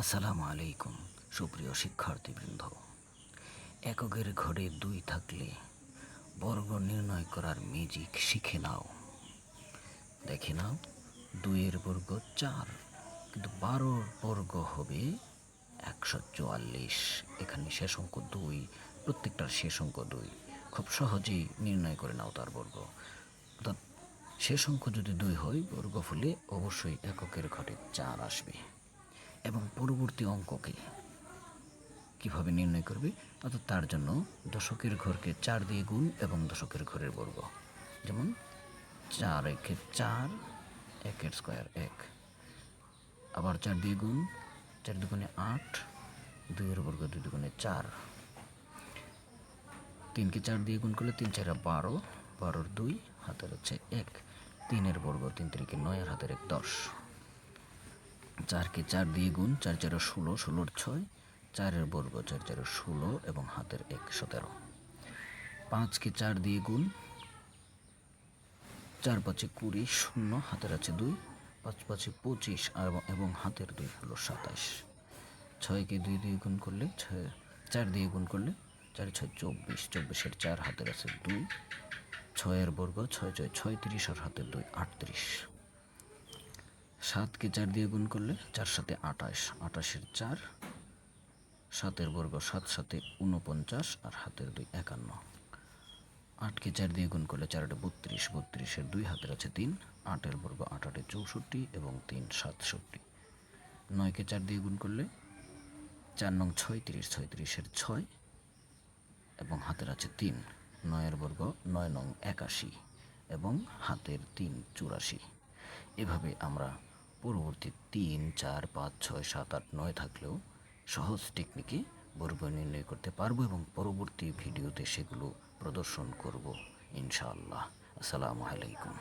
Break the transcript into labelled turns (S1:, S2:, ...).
S1: আসসালামু আলাইকুম সুপ্রিয় শিক্ষার্থীবৃন্দ। এককের ঘরে 2 থাকলে বর্গ নির্ণয় করার ম্যাজিক শিখে নাও। দেখে নাও, 2 এর বর্গ 4, কিন্তু 12 বর্গ হবে 144। এখানে শেষ অঙ্ক 2, প্রত্যেকটার শেষ অঙ্ক 2। খুব সহজেই নির্ণয় করে নাও তার বর্গ। অর্থাৎ শেষ অঙ্ক যদি 2 হয়, বর্গফলে অবশ্যই এককের ঘরে 4 আসবে। এবং পরবর্তী অঙ্ককে কিভাবে নির্ণয় করবে, অর্থাৎ তার জন্য দশকের ঘরকে 4 দিয়ে গুণ এবং দশকের ঘরের বর্গ, যেমন 4 একে 4, 1 স্কোয়ার 1, আবার 4 দিয়ে গুণ, 4 দুগুণে 8, 2 এর বর্গ 2 দুগুণে 4, 3কে 4 দিয়ে গুণ করলে 3 4 12, 12 2 হাতের হচ্ছে 1, 3 এর বর্গ 3 3 9 আর হাতের 1 10, 4কে 4 দিয়ে গুণ, 4 4 16, 16 6, 4 এর বর্গ 4 4 16 এবং হাতের 1 17, 5কে 4 দিয়ে গুণ, 4 5 20, 0 হাতের আছে 2, 5 5 25 এবং হাতের 2 হলো 27, 6কে 2 দিয়ে গুণ করলে 4 দিয়ে গুণ করলে 4 6 24, 24 এর 4 হাতের আছে 2, 6 এর বর্গ 6 6 36 আর হাতের 2 38, 7কে 4 দিয়ে গুণ করলে 4 7 28, 28 এর 4, 7 এর বর্গ 7 7 49 আর হাতের 2 51, 8কে 4 দিয়ে গুণ করলে 4 32, 32 এর 2 হাতের আছে 3, 8 এর বর্গ 8 8 64 এবং 3 67, 9কে 4 দিয়ে গুণ করলে 4 নং 36, 36 এর 6 এবং হাতের আছে 3, 9 এর বর্গ 9 নং 81 এবং হাতের 3 84। এভাবে আমরা পরবর্তী 3 4 5 6 7 8 9 থাকলেও সহজ টেকনিকে বর্গ নির্ণয় করতে পারবো এবং পরবর্তী ভিডিওতে সেগুলো প্রদর্শন করব ইনশাআল্লাহ। আসসালামু আলাইকুম।